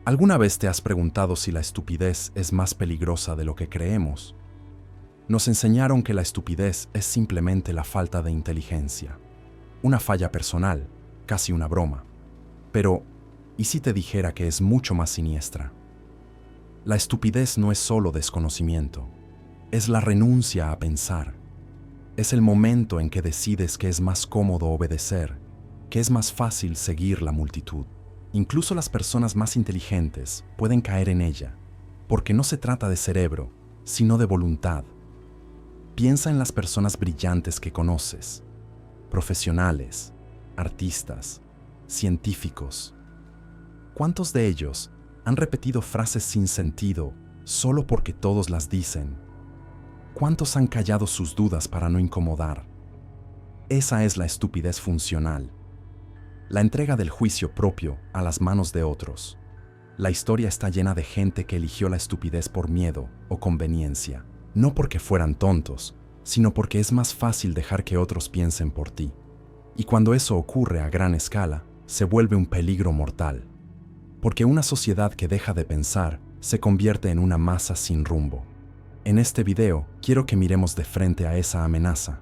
¿Alguna vez te has preguntado si la estupidez es más peligrosa de lo que creemos? Nos enseñaron que la estupidez es simplemente la falta de inteligencia, una falla personal, casi una broma. Pero, ¿y si te dijera que es mucho más siniestra? La estupidez no es solo desconocimiento, es la renuncia a pensar. Es el momento en que decides que es más cómodo obedecer, que es más fácil seguir la multitud. Incluso las personas más inteligentes pueden caer en ella, porque no se trata de cerebro, sino de voluntad. Piensa en las personas brillantes que conoces, profesionales, artistas, científicos. ¿Cuántos de ellos han repetido frases sin sentido solo porque todos las dicen? ¿Cuántos han callado sus dudas para no incomodar? Esa es la estupidez funcional. La entrega del juicio propio a las manos de otros. La historia está llena de gente que eligió la estupidez por miedo o conveniencia, no porque fueran tontos, sino porque es más fácil dejar que otros piensen por ti. Y cuando eso ocurre a gran escala, se vuelve un peligro mortal. Porque una sociedad que deja de pensar se convierte en una masa sin rumbo. En este video, quiero que miremos de frente a esa amenaza,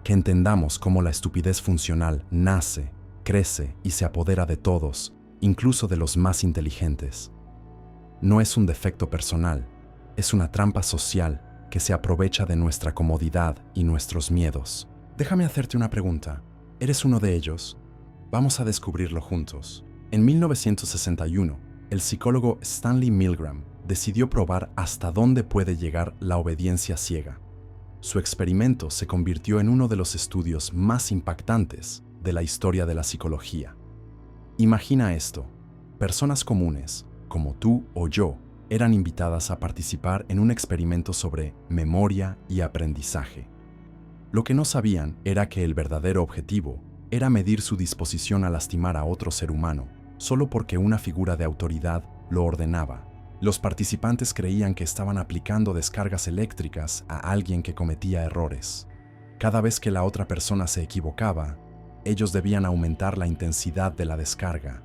que entendamos cómo la estupidez funcional nace, crece y se apodera de todos, incluso de los más inteligentes. No es un defecto personal, es una trampa social que se aprovecha de nuestra comodidad y nuestros miedos. Déjame hacerte una pregunta. ¿Eres uno de ellos? Vamos a descubrirlo juntos. En 1961, el psicólogo Stanley Milgram decidió probar hasta dónde puede llegar la obediencia ciega. Su experimento se convirtió en uno de los estudios más impactantes de la historia de la psicología. Imagina esto: personas comunes, como tú o yo, eran invitadas a participar en un experimento sobre memoria y aprendizaje. Lo que no sabían era que el verdadero objetivo era medir su disposición a lastimar a otro ser humano, solo porque una figura de autoridad lo ordenaba. Los participantes creían que estaban aplicando descargas eléctricas a alguien que cometía errores. Cada vez que la otra persona se equivocaba, ellos debían aumentar la intensidad de la descarga.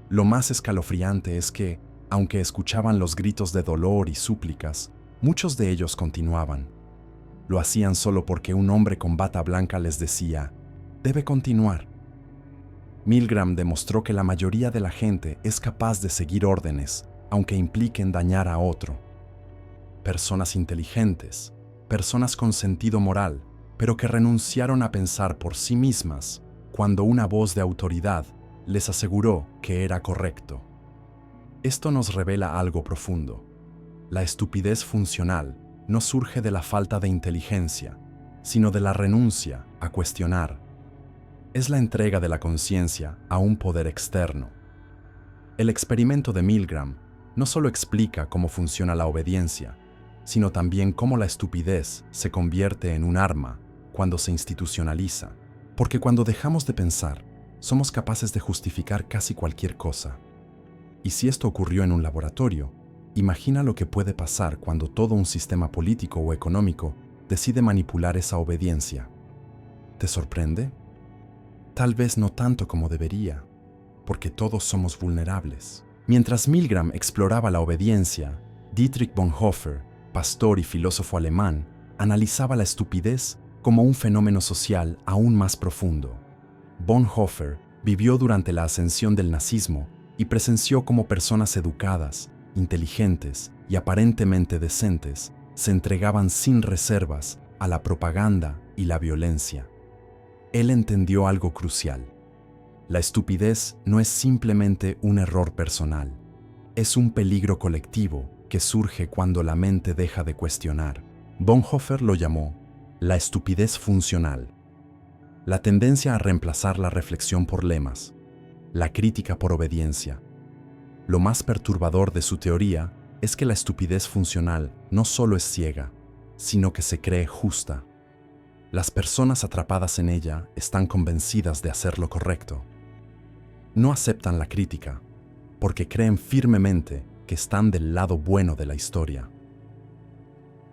Lo más escalofriante es que, aunque escuchaban los gritos de dolor y súplicas, muchos de ellos continuaban. Lo hacían solo porque un hombre con bata blanca les decía: «Debe continuar». Milgram demostró que la mayoría de la gente es capaz de seguir órdenes, aunque impliquen dañar a otro. Personas inteligentes, personas con sentido moral, pero que renunciaron a pensar por sí mismas cuando una voz de autoridad les aseguró que era correcto. Esto nos revela algo profundo. La estupidez funcional no surge de la falta de inteligencia, sino de la renuncia a cuestionar. Es la entrega de la conciencia a un poder externo. El experimento de Milgram no solo explica cómo funciona la obediencia, sino también cómo la estupidez se convierte en un arma cuando se institucionaliza. Porque cuando dejamos de pensar, somos capaces de justificar casi cualquier cosa. Y si esto ocurrió en un laboratorio, imagina lo que puede pasar cuando todo un sistema político o económico decide manipular esa obediencia. ¿Te sorprende? Tal vez no tanto como debería, porque todos somos vulnerables. Mientras Milgram exploraba la obediencia, Dietrich Bonhoeffer, pastor y filósofo alemán, analizaba la estupidez como un fenómeno social aún más profundo. Bonhoeffer vivió durante la ascensión del nazismo y presenció cómo personas educadas, inteligentes y aparentemente decentes se entregaban sin reservas a la propaganda y la violencia. Él entendió algo crucial. La estupidez no es simplemente un error personal, es un peligro colectivo que surge cuando la mente deja de cuestionar. Bonhoeffer lo llamó la estupidez funcional. La tendencia a reemplazar la reflexión por lemas, la crítica por obediencia. Lo más perturbador de su teoría es que la estupidez funcional no solo es ciega, sino que se cree justa. Las personas atrapadas en ella están convencidas de hacer lo correcto. No aceptan la crítica, porque creen firmemente que están del lado bueno de la historia.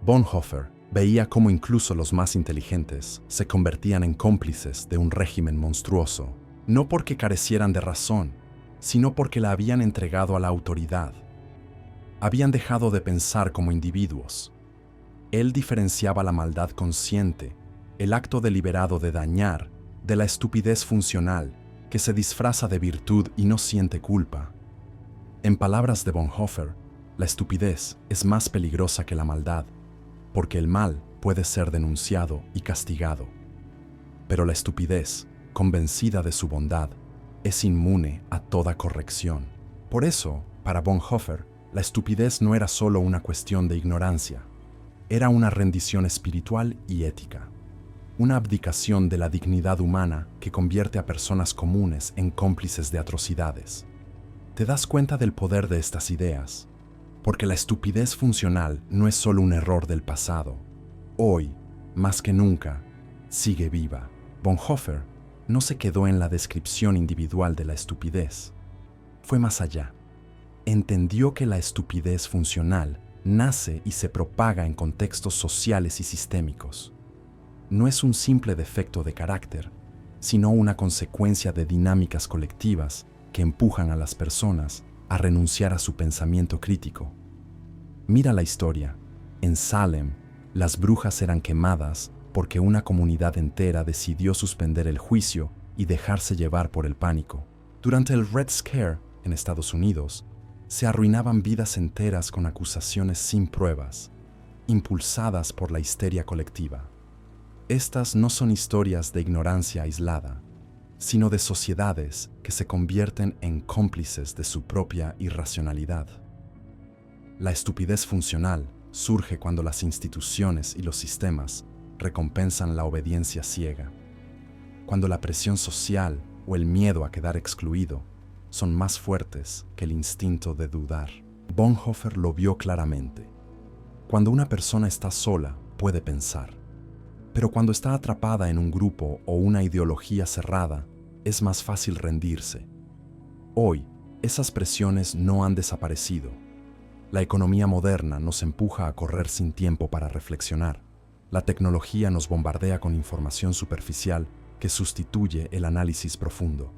Bonhoeffer veía cómo incluso los más inteligentes se convertían en cómplices de un régimen monstruoso, no porque carecieran de razón, sino porque la habían entregado a la autoridad. Habían dejado de pensar como individuos. Él diferenciaba la maldad consciente, el acto deliberado de dañar, de la estupidez funcional, que se disfraza de virtud y no siente culpa. En palabras de Bonhoeffer, la estupidez es más peligrosa que la maldad, porque el mal puede ser denunciado y castigado. Pero la estupidez, convencida de su bondad, es inmune a toda corrección. Por eso, para Bonhoeffer, la estupidez no era solo una cuestión de ignorancia, era una rendición espiritual y ética, una abdicación de la dignidad humana que convierte a personas comunes en cómplices de atrocidades. ¿Te das cuenta del poder de estas ideas? Porque la estupidez funcional no es solo un error del pasado. Hoy, más que nunca, sigue viva. Bonhoeffer no se quedó en la descripción individual de la estupidez. Fue más allá. Entendió que la estupidez funcional nace y se propaga en contextos sociales y sistémicos. No es un simple defecto de carácter, sino una consecuencia de dinámicas colectivas que empujan a las personas a renunciar a su pensamiento crítico. Mira la historia. En Salem, las brujas eran quemadas porque una comunidad entera decidió suspender el juicio y dejarse llevar por el pánico. Durante el Red Scare en Estados Unidos, se arruinaban vidas enteras con acusaciones sin pruebas, impulsadas por la histeria colectiva. Estas no son historias de ignorancia aislada, sino de sociedades que se convierten en cómplices de su propia irracionalidad. La estupidez funcional surge cuando las instituciones y los sistemas recompensan la obediencia ciega, cuando la presión social o el miedo a quedar excluido son más fuertes que el instinto de dudar. Bonhoeffer lo vio claramente. Cuando una persona está sola, puede pensar, pero cuando está atrapada en un grupo o una ideología cerrada, es más fácil rendirse. Hoy, esas presiones no han desaparecido. La economía moderna nos empuja a correr sin tiempo para reflexionar. La tecnología nos bombardea con información superficial que sustituye el análisis profundo.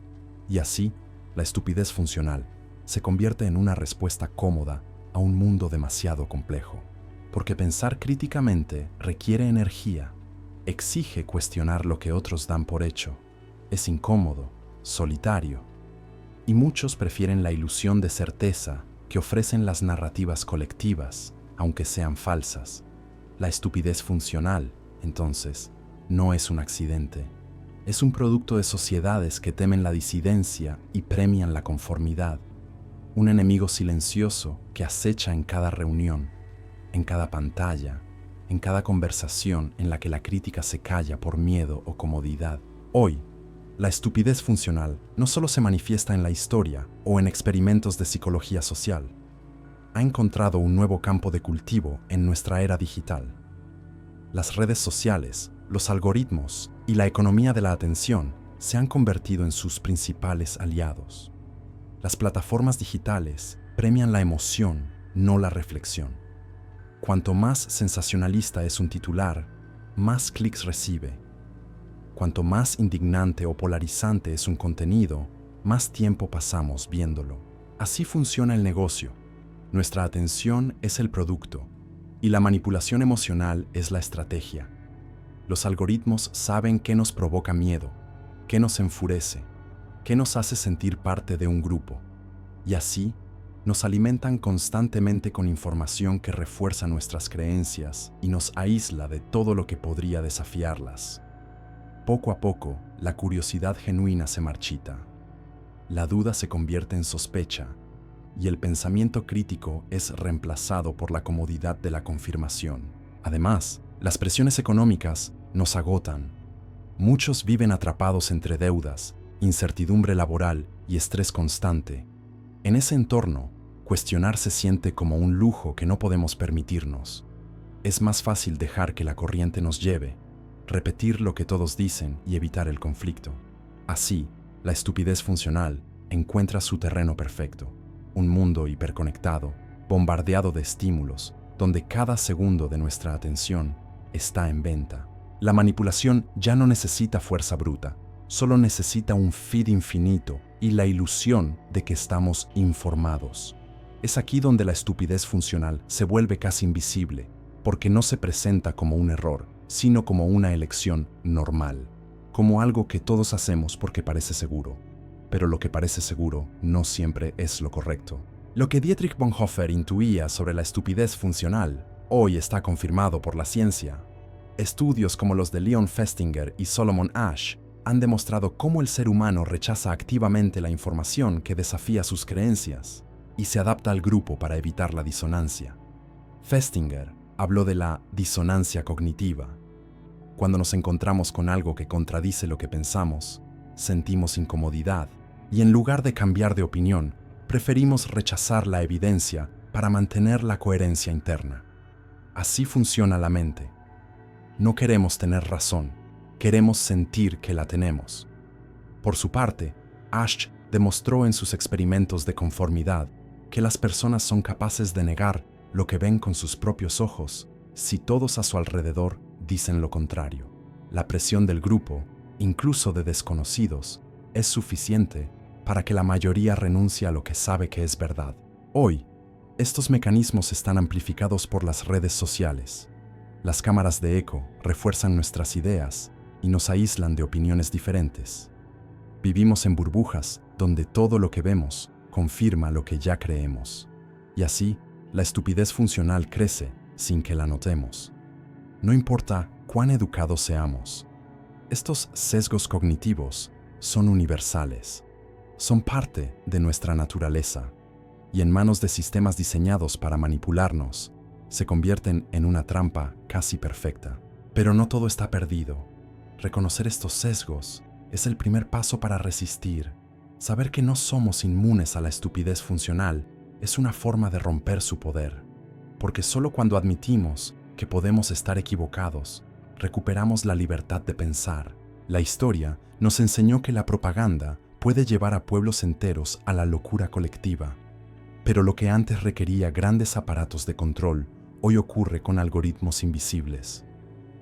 Y así, la estupidez funcional se convierte en una respuesta cómoda a un mundo demasiado complejo. Porque pensar críticamente requiere energía, exige cuestionar lo que otros dan por hecho, es incómodo, solitario, y muchos prefieren la ilusión de certeza que ofrecen las narrativas colectivas, aunque sean falsas. La estupidez funcional, entonces, no es un accidente. Es un producto de sociedades que temen la disidencia y premian la conformidad. Un enemigo silencioso que acecha en cada reunión, en cada pantalla, en cada conversación en la que la crítica se calla por miedo o comodidad. Hoy, la estupidez funcional no solo se manifiesta en la historia o en experimentos de psicología social. Ha encontrado un nuevo campo de cultivo en nuestra era digital. Las redes sociales, los algoritmos y la economía de la atención se han convertido en sus principales aliados. Las plataformas digitales premian la emoción, no la reflexión. Cuanto más sensacionalista es un titular, más clics recibe. Cuanto más indignante o polarizante es un contenido, más tiempo pasamos viéndolo. Así funciona el negocio. Nuestra atención es el producto y la manipulación emocional es la estrategia. Los algoritmos saben qué nos provoca miedo, qué nos enfurece, qué nos hace sentir parte de un grupo. Y así, nos alimentan constantemente con información que refuerza nuestras creencias y nos aísla de todo lo que podría desafiarlas. Poco a poco, la curiosidad genuina se marchita. La duda se convierte en sospecha y el pensamiento crítico es reemplazado por la comodidad de la confirmación. Además, las presiones económicas nos agotan. Muchos viven atrapados entre deudas, incertidumbre laboral y estrés constante. En ese entorno, cuestionar se siente como un lujo que no podemos permitirnos. Es más fácil dejar que la corriente nos lleve, repetir lo que todos dicen y evitar el conflicto. Así, la estupidez funcional encuentra su terreno perfecto, un mundo hiperconectado, bombardeado de estímulos, donde cada segundo de nuestra atención está en venta. La manipulación ya no necesita fuerza bruta, solo necesita un feed infinito y la ilusión de que estamos informados. Es aquí donde la estupidez funcional se vuelve casi invisible, porque no se presenta como un error, sino como una elección normal, como algo que todos hacemos porque parece seguro. Pero lo que parece seguro no siempre es lo correcto. Lo que Dietrich Bonhoeffer intuía sobre la estupidez funcional hoy está confirmado por la ciencia. Estudios como los de Leon Festinger y Solomon Asch han demostrado cómo el ser humano rechaza activamente la información que desafía sus creencias y se adapta al grupo para evitar la disonancia. Festinger habló de la disonancia cognitiva. Cuando nos encontramos con algo que contradice lo que pensamos, sentimos incomodidad y en lugar de cambiar de opinión, preferimos rechazar la evidencia para mantener la coherencia interna. Así funciona la mente. No queremos tener razón, queremos sentir que la tenemos. Por su parte, Asch demostró en sus experimentos de conformidad que las personas son capaces de negar lo que ven con sus propios ojos si todos a su alrededor dicen lo contrario. La presión del grupo, incluso de desconocidos, es suficiente para que la mayoría renuncie a lo que sabe que es verdad. Hoy, estos mecanismos están amplificados por las redes sociales. Las cámaras de eco refuerzan nuestras ideas y nos aíslan de opiniones diferentes. Vivimos en burbujas donde todo lo que vemos confirma lo que ya creemos. Y así, la estupidez funcional crece sin que la notemos. No importa cuán educados seamos, estos sesgos cognitivos son universales. Son parte de nuestra naturaleza y en manos de sistemas diseñados para manipularnos, se convierten en una trampa casi perfecta. Pero no todo está perdido. Reconocer estos sesgos es el primer paso para resistir. Saber que no somos inmunes a la estupidez funcional es una forma de romper su poder, porque solo cuando admitimos que podemos estar equivocados, recuperamos la libertad de pensar. La historia nos enseñó que la propaganda puede llevar a pueblos enteros a la locura colectiva. Pero lo que antes requería grandes aparatos de control, hoy ocurre con algoritmos invisibles.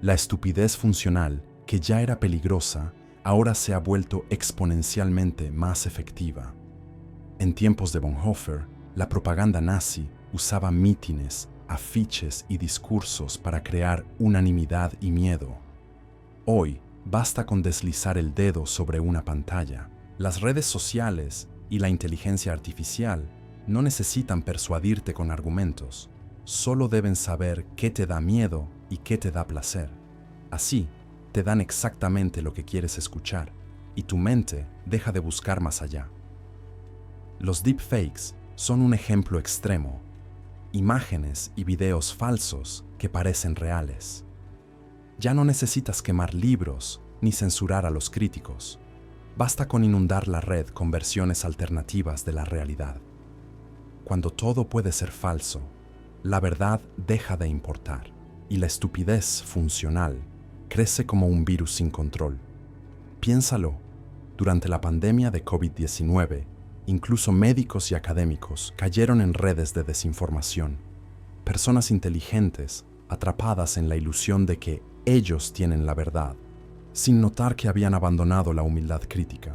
La estupidez funcional, que ya era peligrosa, ahora se ha vuelto exponencialmente más efectiva. En tiempos de Bonhoeffer, la propaganda nazi usaba mítines, afiches y discursos para crear unanimidad y miedo. Hoy, basta con deslizar el dedo sobre una pantalla. Las redes sociales y la inteligencia artificial no necesitan persuadirte con argumentos, solo deben saber qué te da miedo y qué te da placer. Así, te dan exactamente lo que quieres escuchar y tu mente deja de buscar más allá. Los deepfakes son un ejemplo extremo. Imágenes y videos falsos que parecen reales. Ya no necesitas quemar libros ni censurar a los críticos. Basta con inundar la red con versiones alternativas de la realidad. Cuando todo puede ser falso, la verdad deja de importar y la estupidez funcional crece como un virus sin control. Piénsalo, durante la pandemia de COVID-19, incluso médicos y académicos cayeron en redes de desinformación. Personas inteligentes, atrapadas en la ilusión de que ellos tienen la verdad, sin notar que habían abandonado la humildad crítica.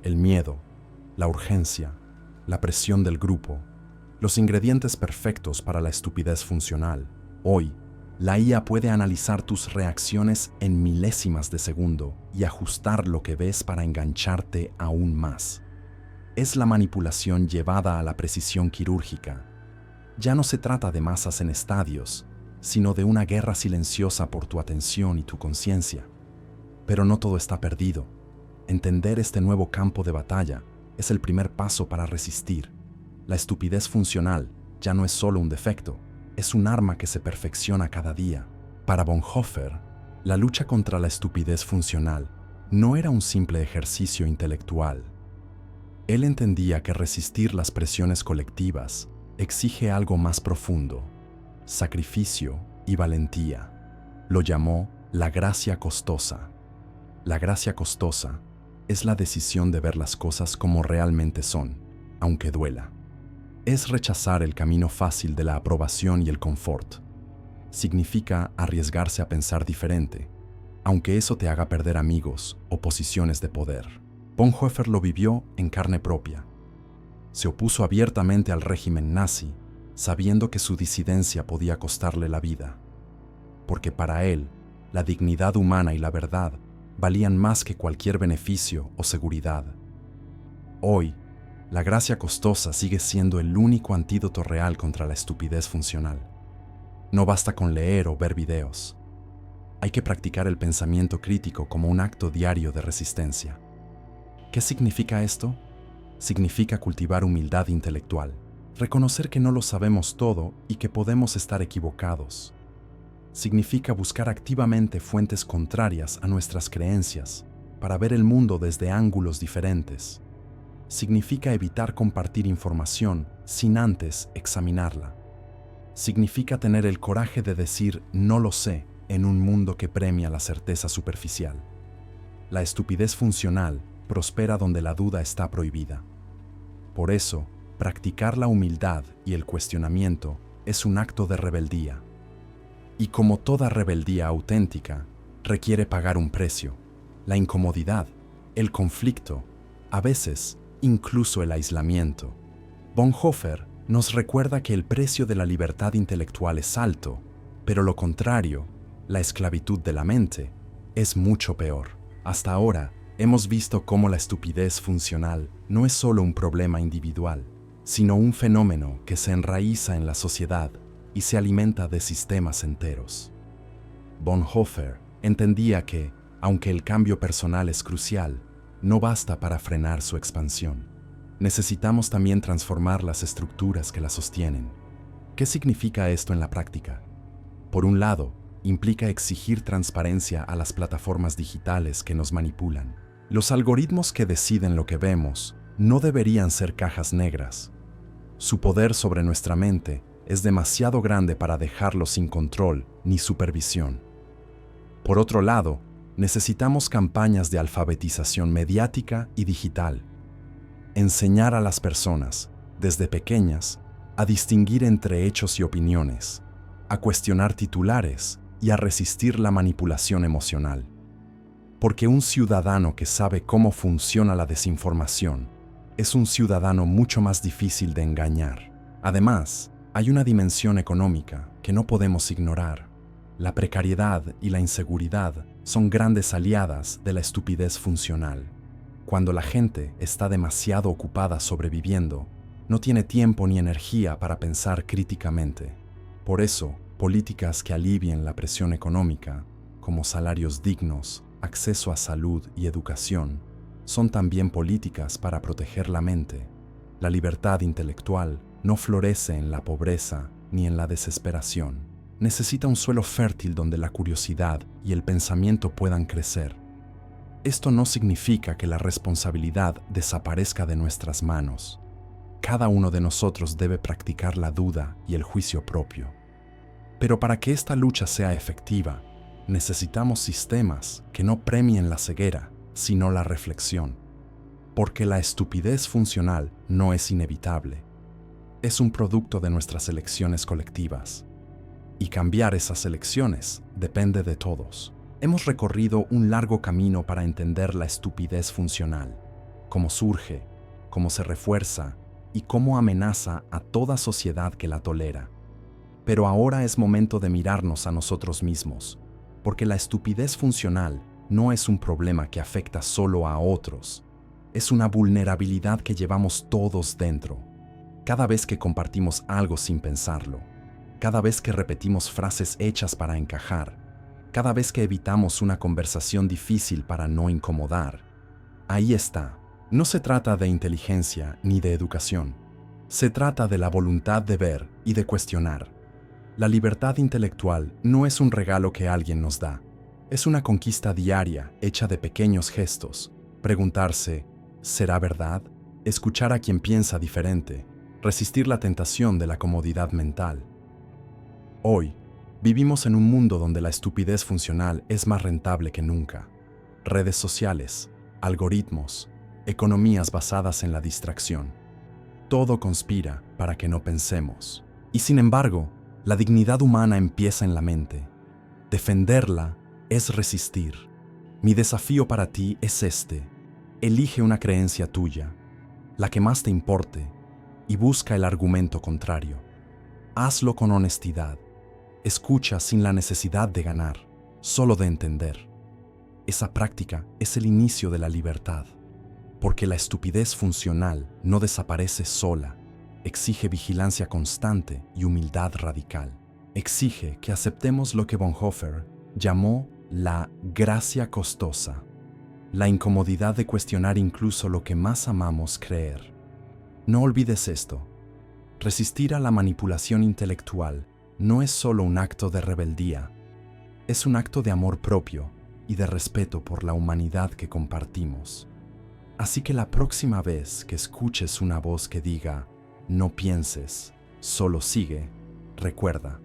El miedo, la urgencia, la presión del grupo, los ingredientes perfectos para la estupidez funcional. Hoy, la IA puede analizar tus reacciones en milésimas de segundo y ajustar lo que ves para engancharte aún más. Es la manipulación llevada a la precisión quirúrgica. Ya no se trata de masas en estadios, sino de una guerra silenciosa por tu atención y tu conciencia. Pero no todo está perdido. Entender este nuevo campo de batalla es el primer paso para resistir. La estupidez funcional ya no es solo un defecto, es un arma que se perfecciona cada día. Para Bonhoeffer, la lucha contra la estupidez funcional no era un simple ejercicio intelectual. Él entendía que resistir las presiones colectivas exige algo más profundo: sacrificio y valentía. Lo llamó la gracia costosa. La gracia costosa es la decisión de ver las cosas como realmente son, aunque duela. Es rechazar el camino fácil de la aprobación y el confort. Significa arriesgarse a pensar diferente, aunque eso te haga perder amigos o posiciones de poder. Bonhoeffer lo vivió en carne propia. Se opuso abiertamente al régimen nazi, sabiendo que su disidencia podía costarle la vida. Porque para él, la dignidad humana y la verdad valían más que cualquier beneficio o seguridad. Hoy, la gracia costosa sigue siendo el único antídoto real contra la estupidez funcional. No basta con leer o ver videos. Hay que practicar el pensamiento crítico como un acto diario de resistencia. ¿Qué significa esto? Significa cultivar humildad intelectual, reconocer que no lo sabemos todo y que podemos estar equivocados. Significa buscar activamente fuentes contrarias a nuestras creencias para ver el mundo desde ángulos diferentes. Significa evitar compartir información sin antes examinarla. Significa tener el coraje de decir no lo sé en un mundo que premia la certeza superficial. La estupidez funcional prospera donde la duda está prohibida. Por eso, practicar la humildad y el cuestionamiento es un acto de rebeldía. Y como toda rebeldía auténtica, requiere pagar un precio: la incomodidad, el conflicto, a veces incluso el aislamiento. Bonhoeffer nos recuerda que el precio de la libertad intelectual es alto, pero lo contrario, la esclavitud de la mente, es mucho peor. Hasta ahora, hemos visto cómo la estupidez funcional no es solo un problema individual, sino un fenómeno que se enraiza en la sociedad y se alimenta de sistemas enteros. Bonhoeffer entendía que, aunque el cambio personal es crucial, no basta para frenar su expansión. Necesitamos también transformar las estructuras que la sostienen. ¿Qué significa esto en la práctica? Por un lado, implica exigir transparencia a las plataformas digitales que nos manipulan. Los algoritmos que deciden lo que vemos no deberían ser cajas negras. Su poder sobre nuestra mente es demasiado grande para dejarlo sin control ni supervisión. Por otro lado, necesitamos campañas de alfabetización mediática y digital. Enseñar a las personas, desde pequeñas, a distinguir entre hechos y opiniones, a cuestionar titulares y a resistir la manipulación emocional. Porque un ciudadano que sabe cómo funciona la desinformación es un ciudadano mucho más difícil de engañar. Además, hay una dimensión económica que no podemos ignorar. La precariedad y la inseguridad son grandes aliadas de la estupidez funcional. Cuando la gente está demasiado ocupada sobreviviendo, no tiene tiempo ni energía para pensar críticamente. Por eso, políticas que alivien la presión económica, como salarios dignos, acceso a salud y educación, son también políticas para proteger la mente. La libertad intelectual no florece en la pobreza ni en la desesperación. Necesita un suelo fértil donde la curiosidad y el pensamiento puedan crecer. Esto no significa que la responsabilidad desaparezca de nuestras manos. Cada uno de nosotros debe practicar la duda y el juicio propio. Pero para que esta lucha sea efectiva, necesitamos sistemas que no premien la ceguera, sino la reflexión. Porque la estupidez funcional no es inevitable. Es un producto de nuestras elecciones colectivas. Y cambiar esas elecciones depende de todos. Hemos recorrido un largo camino para entender la estupidez funcional, cómo surge, cómo se refuerza y cómo amenaza a toda sociedad que la tolera. Pero ahora es momento de mirarnos a nosotros mismos, porque la estupidez funcional no es un problema que afecta solo a otros, es una vulnerabilidad que llevamos todos dentro. Cada vez que compartimos algo sin pensarlo, cada vez que repetimos frases hechas para encajar, cada vez que evitamos una conversación difícil para no incomodar, ahí está. No se trata de inteligencia ni de educación. Se trata de la voluntad de ver y de cuestionar. La libertad intelectual no es un regalo que alguien nos da. Es una conquista diaria hecha de pequeños gestos. Preguntarse, ¿será verdad? Escuchar a quien piensa diferente. Resistir la tentación de la comodidad mental. Hoy, vivimos en un mundo donde la estupidez funcional es más rentable que nunca. Redes sociales, algoritmos, economías basadas en la distracción. Todo conspira para que no pensemos. Y sin embargo, la dignidad humana empieza en la mente. Defenderla es resistir. Mi desafío para ti es este. Elige una creencia tuya, la que más te importe, y busca el argumento contrario. Hazlo con honestidad. Escucha sin la necesidad de ganar, solo de entender. Esa práctica es el inicio de la libertad, porque la estupidez funcional no desaparece sola, exige vigilancia constante y humildad radical. Exige que aceptemos lo que Bonhoeffer llamó la gracia costosa, la incomodidad de cuestionar incluso lo que más amamos creer. No olvides esto. Resistir a la manipulación intelectual no es solo un acto de rebeldía, es un acto de amor propio y de respeto por la humanidad que compartimos. Así que la próxima vez que escuches una voz que diga, no pienses, solo sigue, recuerda,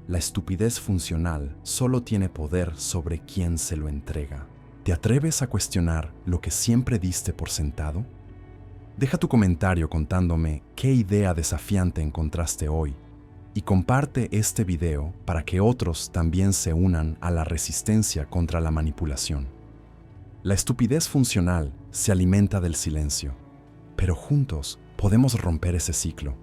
la estupidez funcional solo tiene poder sobre quien se lo entrega. ¿Te atreves a cuestionar lo que siempre diste por sentado? Deja tu comentario contándome qué idea desafiante encontraste hoy y comparte este video para que otros también se unan a la resistencia contra la manipulación. La estupidez funcional se alimenta del silencio, pero juntos podemos romper ese ciclo.